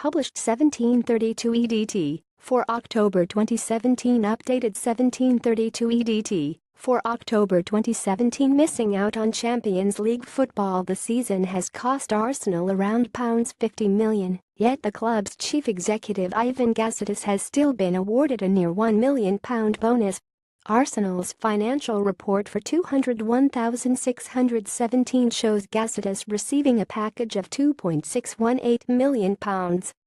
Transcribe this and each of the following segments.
published 1732 EDT for October 2017. Updated 1732 EDT for October 2017. Missing out on Champions League football. The season has cost Arsenal around £50 million, yet the club's chief executive Ivan Gazidis has still been awarded a near £1 million bonus. Arsenal's financial report for 201,617 shows Gazidis receiving a package of £2.618 million,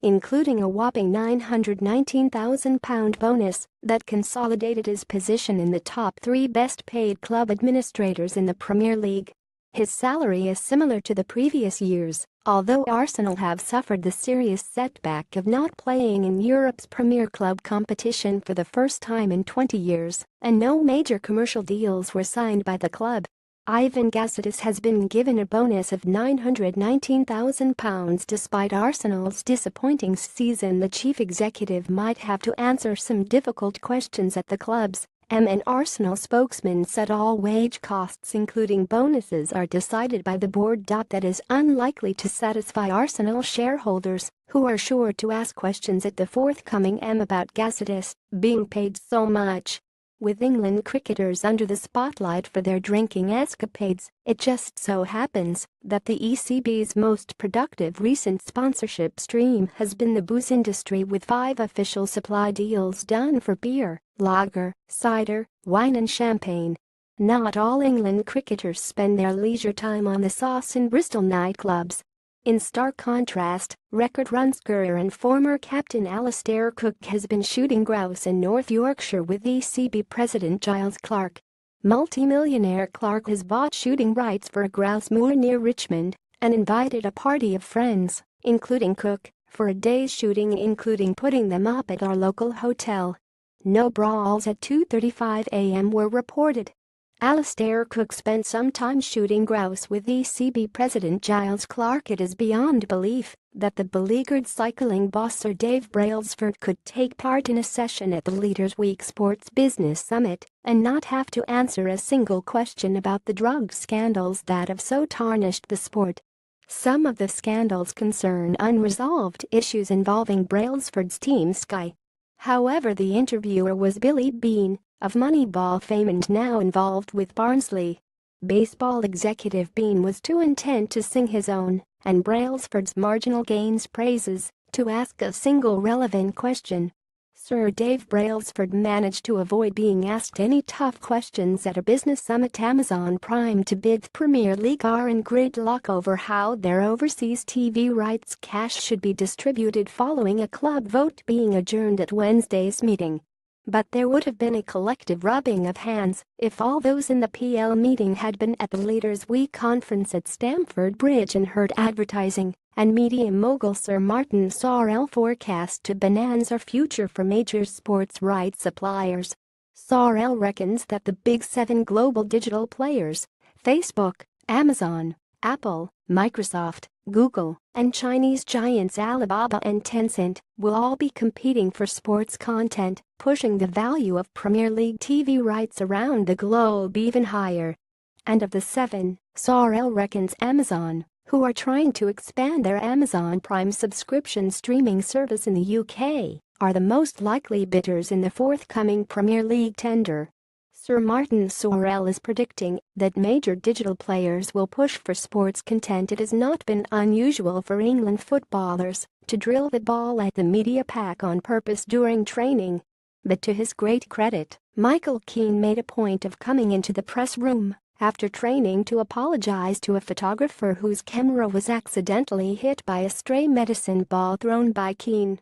including a whopping £919,000 bonus that consolidated his position in the top 3 best-paid club administrators in the Premier League. His salary is similar to the previous years, although Arsenal have suffered the serious setback of not playing in Europe's premier club competition for the first time in 20 years, and no major commercial deals were signed by the club. Ivan Gazidis has been given a bonus of £919,000 despite Arsenal's disappointing season. The chief executive might have to answer some difficult questions at the club's An Arsenal spokesman said all wage costs including bonuses are decided by the board. That is unlikely to satisfy Arsenal shareholders, who are sure to ask questions at the forthcoming about Gazidis being paid so much. With England cricketers under the spotlight for their drinking escapades, it just so happens that the ECB's most productive recent sponsorship stream has been the booze industry, with 5 official supply deals done for beer, lager, cider, wine and champagne. Not all England cricketers spend their leisure time on the sauce in Bristol nightclubs. In stark contrast, record run scorer and former captain Alastair Cook has been shooting grouse in North Yorkshire with ECB President Giles Clarke. Multi-millionaire Clarke has bought shooting rights for a grouse moor near Richmond and invited a party of friends, including Cook, for a day's shooting, including putting them up at our local hotel. No brawls at 2:35 a.m. were reported. Alastair Cook spent some time shooting grouse with ECB President Giles Clarke. It is beyond belief that the beleaguered cycling boss Sir Dave Brailsford could take part in a session at the Leaders' Week Sports Business Summit and not have to answer a single question about the drug scandals that have so tarnished the sport. Some of the scandals concern unresolved issues involving Brailsford's team Sky. However, the interviewer was Billy Beane, of Moneyball fame and now involved with Barnsley. Baseball executive Beane was too intent to sing his own and Brailsford's marginal gains praises to ask a single relevant question. Sir Dave Brailsford managed to avoid being asked any tough questions at a business summit. Amazon Prime to bid Premier League are in gridlock over how their overseas TV rights cash should be distributed following a club vote being adjourned at Wednesday's meeting. But there would have been a collective rubbing of hands if all those in the PL meeting had been at the Leaders' Week conference at Stamford Bridge and heard advertising and media mogul Sir Martin Sorrell forecast a bonanza future for major sports rights suppliers. Sorrell reckons that the Big 7 global digital players, Facebook, Amazon, Apple, Microsoft, Google, and Chinese giants Alibaba and Tencent will all be competing for sports content, pushing the value of Premier League TV rights around the globe even higher. And of the 7, Sorrell reckons Amazon, who are trying to expand their Amazon Prime subscription streaming service in the UK, are the most likely bidders in the forthcoming Premier League tender. Sir Martin Sorrell is predicting that major digital players will push for sports content. It has not been unusual for England footballers to drill the ball at the media pack on purpose during training. But to his great credit, Michael Keane made a point of coming into the press room after training to apologize to a photographer whose camera was accidentally hit by a stray medicine ball thrown by Keane.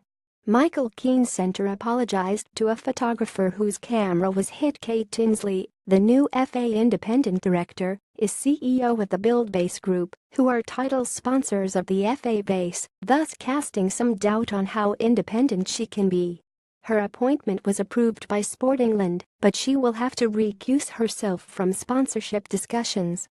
Michael Keane Centre apologized to a photographer whose camera was hit. Kate Tinsley, the new FA independent director, is CEO of the Buildbase Group, who are title sponsors of the FA base, thus casting some doubt on how independent she can be. Her appointment was approved by Sport England, but she will have to recuse herself from sponsorship discussions.